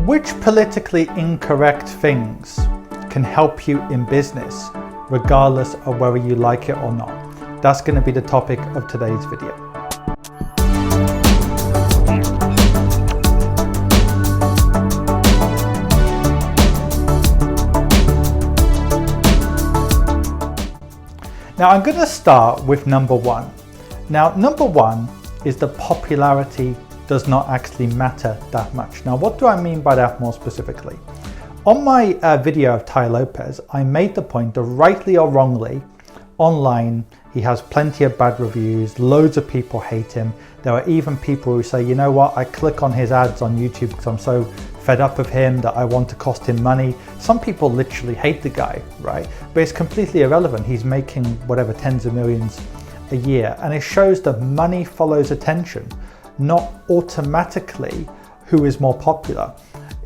Which politically incorrect things can help you in business, regardless of whether you like it or not? That's going to be the topic of today's video. Now I'm going to start with number one. Now number one is that popularity does not actually matter that much. Now what do I mean by that more specifically? On my video of Tai Lopez, I made the point that rightly or wrongly, online he has plenty of bad reviews, loads of people hate him. There are even people who say, you know what, I click on his ads on YouTube because I'm so fed up of him that I want to cost him money. Some people literally hate the guy, right? But it's completely irrelevant. He's making whatever tens of millions a year, and it shows that money follows attention, not automatically who is more popular.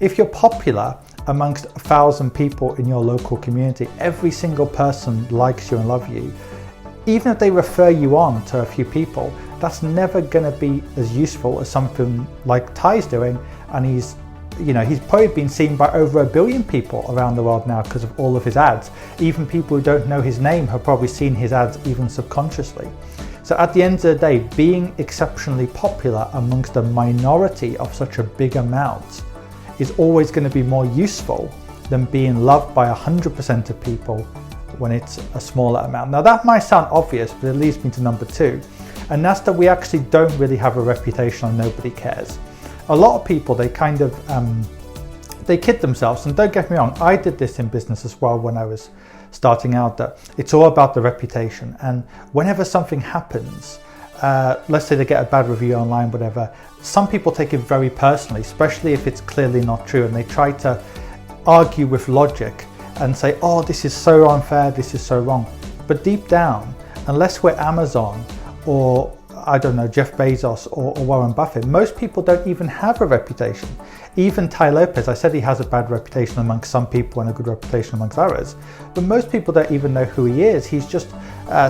If you're popular amongst 1,000 people in your local community, every single person likes you and loves you. Even if they refer you on to a few people, that's never going to be as useful as something like Ty's doing, and he's probably been seen by over 1 billion people around the world now because of all of his ads. Even people who don't know his name have probably seen his ads even subconsciously. So at the end of the day, being exceptionally popular amongst a minority of such a big amount is always going to be more useful than being loved by 100% of people when it's a smaller amount. Now that might sound obvious, but it leads me to number two, and that's that we actually don't really have a reputation and nobody cares. A lot of people, they kind of, they kid themselves, and don't get me wrong, I did this in business as well when I was starting out, that it's all about the reputation. And whenever something happens, let's say they get a bad review online, whatever, some people take it very personally, especially if it's clearly not true, and they try to argue with logic and say, oh, this is so unfair, this is so wrong. But deep down, unless we're Amazon or I don't know, Jeff Bezos or Warren Buffett, most people don't even have a reputation. Even Tai Lopez, I said he has a bad reputation amongst some people and a good reputation amongst others, but most people don't even know who he is. He's just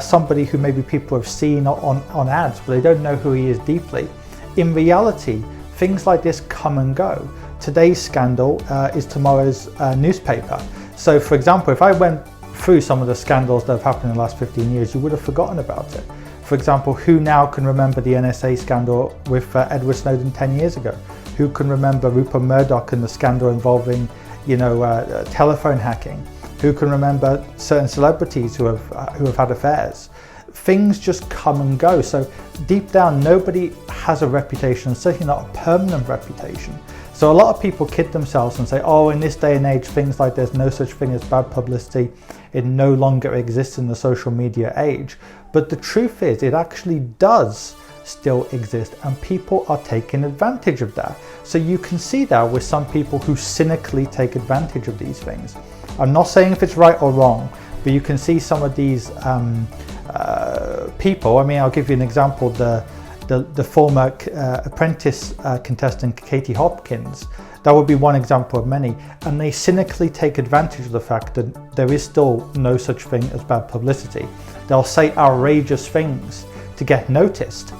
somebody who maybe people have seen on ads, but they don't know who he is deeply. In reality, things like this come and go. Today's scandal is tomorrow's newspaper. So for example, if I went through some of the scandals that have happened in the last 15 years, you would have forgotten about it. For example, who now can remember the NSA scandal with Edward Snowden 10 years ago? Who can remember Rupert Murdoch and the scandal involving, telephone hacking? Who can remember certain celebrities who have had affairs? Things just come and go. So deep down, nobody has a reputation, certainly not a permanent reputation. So a lot of people kid themselves and say, oh, in this day and age, things like there's no such thing as bad publicity. It no longer exists in the social media age. But the truth is, it actually does still exist, and people are taking advantage of that. So you can see that with some people who cynically take advantage of these things. I'm not saying if it's right or wrong, but you can see some of these people. I mean, I'll give you an example. The former apprentice contestant Katie Hopkins, that would be one example of many, and they cynically take advantage of the fact that there is still no such thing as bad publicity. They'll say outrageous things to get noticed,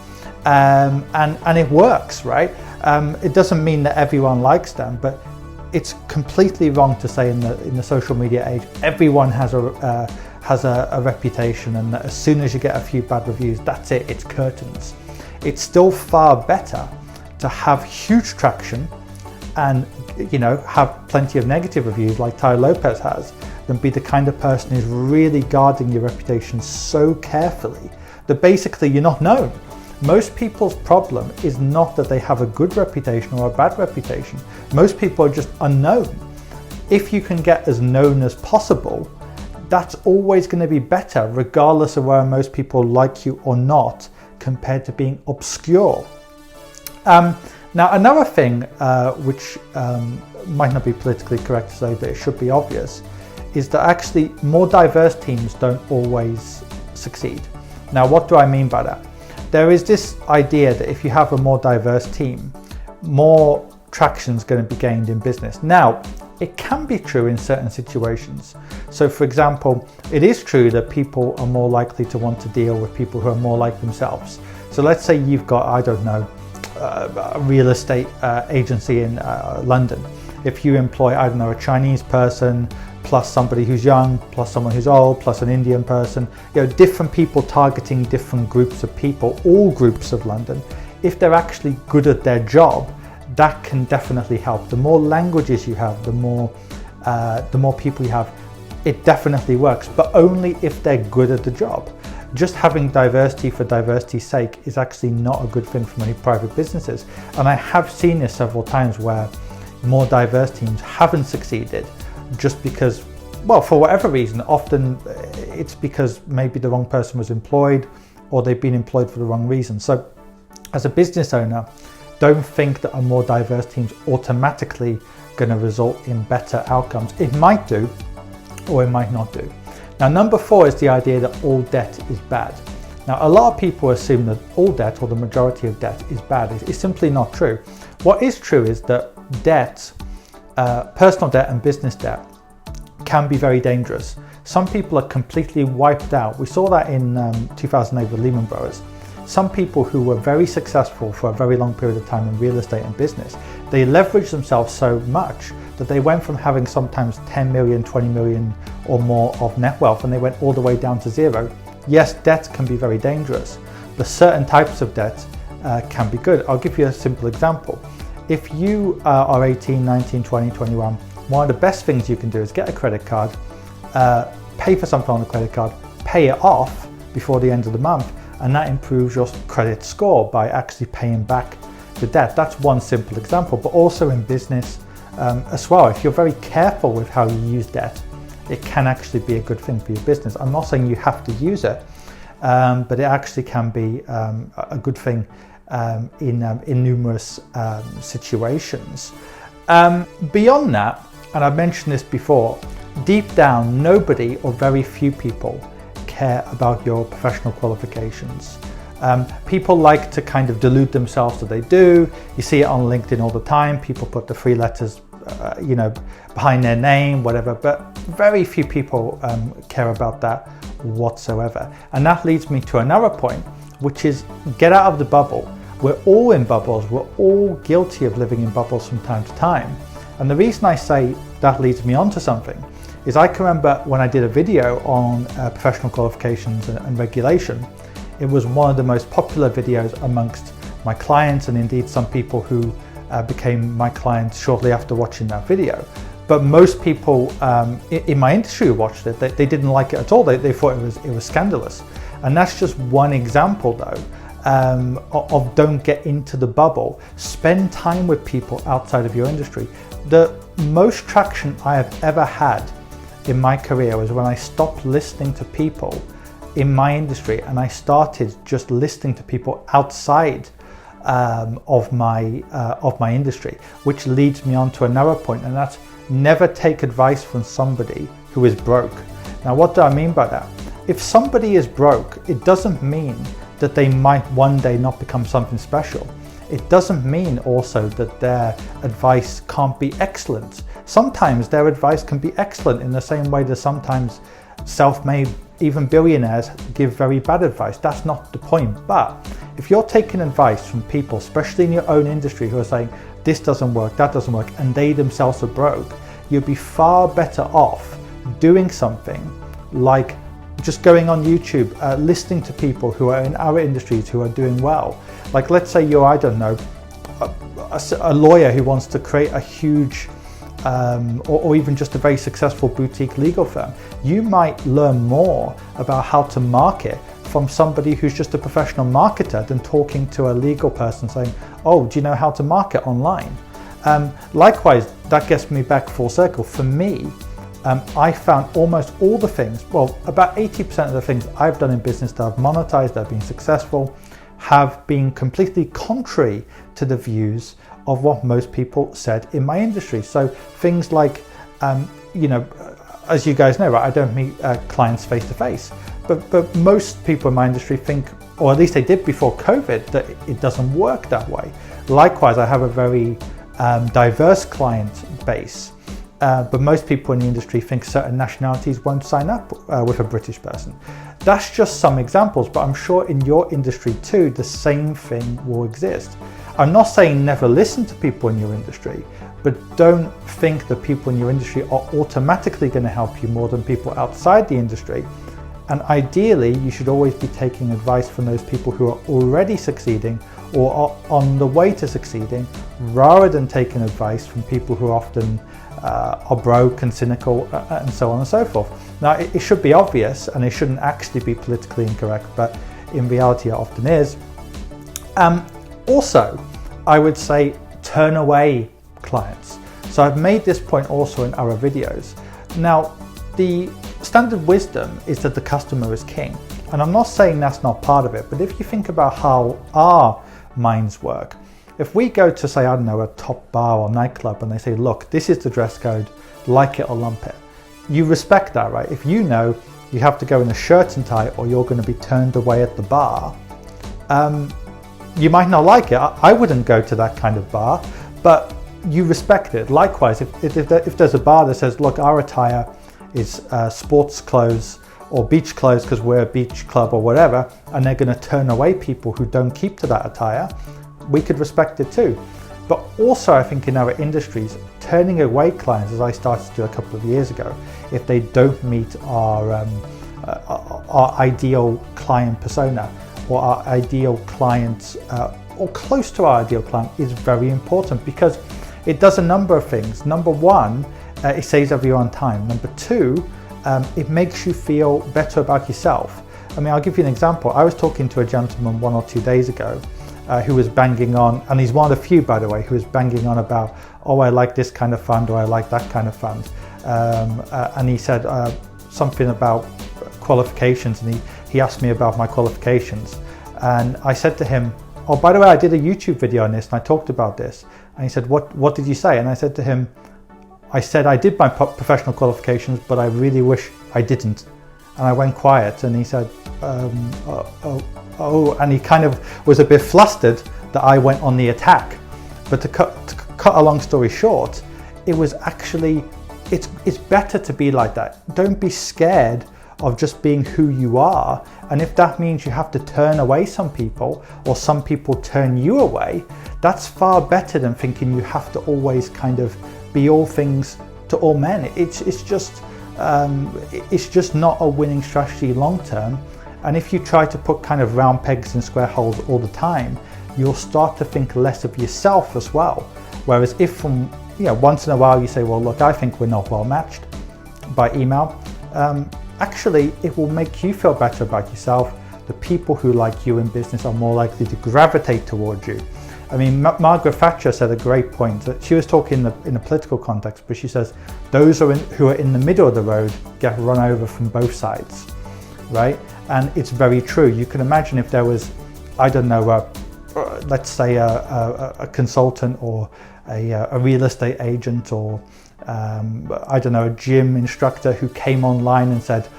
and it works, right? It doesn't mean that everyone likes them, but it's completely wrong to say in the social media age everyone has a reputation, and that as soon as you get a few bad reviews, that's it, it's curtains. It's still far better to have huge traction and have plenty of negative reviews like Tai Lopez has, than be the kind of person who's really guarding your reputation so carefully that basically you're not known. Most people's problem is not that they have a good reputation or a bad reputation. Most people are just unknown. If you can get as known as possible, that's always going to be better, regardless of whether most people like you or not, compared to being obscure. Now another thing which might not be politically correct to say, but it should be obvious, is that actually more diverse teams don't always succeed. Now what do I mean by that? There is this idea that if you have a more diverse team, more traction is going to be gained in business. Now, it can be true in certain situations. So for example, it is true that people are more likely to want to deal with people who are more like themselves. So let's say you've got, I don't know, a real estate agency in London. if you employ, I don't know, a Chinese person, plus somebody who's young, plus someone who's old, plus an Indian person, different people targeting different groups of people, all groups of London, if they're actually good at their job, that can definitely help. The more languages you have, the more people you have, it definitely works, but only if they're good at the job. Just having diversity for diversity's sake is actually not a good thing for many private businesses. And I have seen this several times where more diverse teams haven't succeeded just because, well, for whatever reason. Often it's because maybe the wrong person was employed or they've been employed for the wrong reason. So as a business owner, don't think that a more diverse team's automatically going to result in better outcomes. It might do, or it might not do. Now, number 4 is the idea that all debt is bad. Now, a lot of people assume that all debt, or the majority of debt, is bad. It's simply not true. What is true is that debt, personal debt and business debt, can be very dangerous. Some people are completely wiped out. We saw that in 2008 with Lehman Brothers. Some people who were very successful for a very long period of time in real estate and business, they leveraged themselves so much that they went from having sometimes 10 million, 20 million or more of net wealth, and they went all the way down to zero. Yes, debt can be very dangerous, but certain types of debt can be good. I'll give you a simple example. If you are 18, 19, 20, 21, one of the best things you can do is get a credit card, pay for something on the credit card, pay it off before the end of the month, and that improves your credit score by actually paying back the debt. That's one simple example, but also in business as well. If you're very careful with how you use debt, it can actually be a good thing for your business. I'm not saying you have to use it, but it actually can be a good thing in numerous situations. Beyond that, and I've mentioned this before, deep down, nobody or very few people care about your professional qualifications. People like to kind of delude themselves that they do. You see it on LinkedIn all the time. People put the 3 letters, behind their name, whatever, but very few people care about that whatsoever. And that leads me to another point, which is get out of the bubble. We're all in bubbles. We're all guilty of living in bubbles from time to time. And the reason I say that leads me on to something is I can remember when I did a video on professional qualifications and regulation. It was one of the most popular videos amongst my clients, and indeed some people who became my clients shortly after watching that video. But most people in my industry who watched it, they didn't like it at all. They thought it was scandalous. And that's just one example though of don't get into the bubble. Spend time with people outside of your industry. The most traction I have ever had in my career was when I stopped listening to people in my industry and I started just listening to people outside of my industry, which leads me on to another point, and that's never take advice from somebody who is broke. Now, what do I mean by that? If somebody is broke, it doesn't mean that they might one day not become something special. It doesn't mean also that their advice can't be excellent. Sometimes their advice can be excellent in the same way that sometimes self-made, even billionaires, give very bad advice. That's not the point. But if you're taking advice from people, especially in your own industry, who are saying, this doesn't work, that doesn't work, and they themselves are broke, you'd be far better off doing something like just going on YouTube, listening to people who are in our industries who are doing well. Like, let's say you're, I don't know, a lawyer who wants to create a huge or even just a very successful boutique legal firm. You might learn more about how to market from somebody who's just a professional marketer than talking to a legal person saying, oh, do you know how to market online? Likewise, that gets me back full circle. For me, I found almost all the things, well, about 80% of the things I've done in business that I've monetized, that have been successful, have been completely contrary to the views of what most people said in my industry. So things like, as you guys know, right, I don't meet clients face to face, but most people in my industry think, or at least they did before COVID, that it doesn't work that way. Likewise, I have a very diverse client base, but most people in the industry think certain nationalities won't sign up with a British person. That's just some examples, but I'm sure in your industry too, the same thing will exist. I'm not saying never listen to people in your industry, but don't think that people in your industry are automatically going to help you more than people outside the industry. And ideally, you should always be taking advice from those people who are already succeeding or are on the way to succeeding, rather than taking advice from people who often are broke and cynical and so on and so forth. Now, it should be obvious and it shouldn't actually be politically incorrect, but in reality it often is. Also, I would say turn away clients. So I've made this point also in other videos. Now, the standard wisdom is that the customer is king. And I'm not saying that's not part of it, but if you think about how our minds work, if we go to, say, I don't know, a top bar or nightclub and they say, look, this is the dress code, like it or lump it, you respect that, right? If you know you have to go in a shirt and tie or you're going to be turned away at the bar, you might not like it. I wouldn't go to that kind of bar, but you respect it. Likewise, if there's a bar that says, look, our attire is sports clothes or beach clothes because we're a beach club or whatever, and they're going to turn away people who don't keep to that attire, we could respect it too. But also, I think in our industries, turning away clients, as I started to do a couple of years ago, if they don't meet our ideal client persona or our ideal clients or close to our ideal client, is very important, because it does a number of things. Number one, it saves everyone time. Number two, it makes you feel better about yourself. I mean, I'll give you an example. I was talking to a gentleman 1 or 2 days ago who was banging on, and he's one of the few, by the way, who was banging on about, oh, I like this kind of fund or I like that kind of fund. And he said something about qualifications, and he asked me about my qualifications. And I said to him, oh, by the way, I did a YouTube video on this and I talked about this. And he said, what did you say? And I said to him, I said I did my professional qualifications, but I really wish I didn't. And I went quiet, and he said, oh, and he kind of was a bit flustered that I went on the attack. But to cut a long story short, it was actually, it's better to be like that. Don't be scared of just being who you are. And if that means you have to turn away some people, or some people turn you away, that's far better than thinking you have to always kind of be all things to all men. It's just not a winning strategy long term. And if you try to put kind of round pegs in square holes all the time, you'll start to think less of yourself as well. Whereas if from, once in a while you say, well, look, I think we're not well matched by email, actually it will make you feel better about yourself. The people who like you in business are more likely to gravitate towards you. I mean, Margaret Thatcher said a great point. That she was talking in a political context, but she says those who are in the middle of the road get run over from both sides, right? And it's very true. You can imagine if there was, I don't know, let's say a consultant or a real estate agent, or I don't know, a gym instructor who came online and said,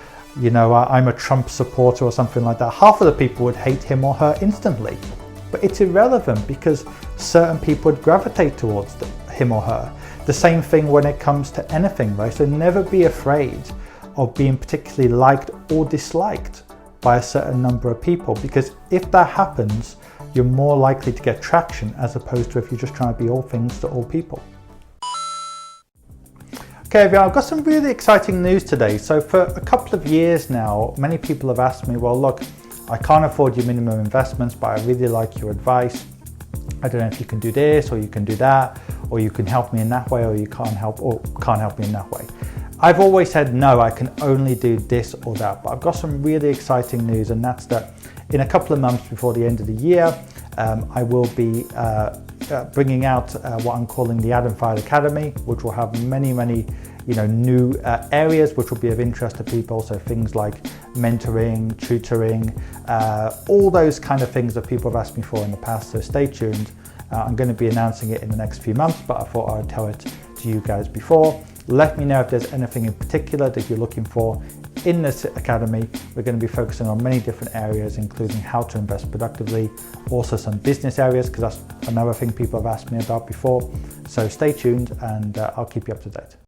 I'm a Trump supporter or something like that. Half of the people would hate him or her instantly. But it's irrelevant, because certain people would gravitate towards him or her. The same thing when it comes to anything, right? So never be afraid of being particularly liked or disliked by a certain number of people, because if that happens, you're more likely to get traction, as opposed to if you're just trying to be all things to all people. Okay, everyone, I've got some really exciting news today. So for a couple of years now, many people have asked me, well, look, I can't afford your minimum investments, but I really like your advice. I don't know if you can do this or you can do that, or you can help me in that way, or you can't help me in that way. I've always said, no, I can only do this or that, but I've got some really exciting news, and that's that in a couple of months before the end of the year, I will be bringing out what I'm calling the Adam File Academy, which will have many new areas which will be of interest to people. So things like mentoring, tutoring, all those kind of things that people have asked me for in the past. So stay tuned. I'm going to be announcing it in the next few months, but I thought I'd tell it to you guys before. Let me know if there's anything in particular that you're looking for in this academy. We're going to be focusing on many different areas, including how to invest productively, also some business areas, because that's another thing people have asked me about before. So stay tuned, and I'll keep you up to date.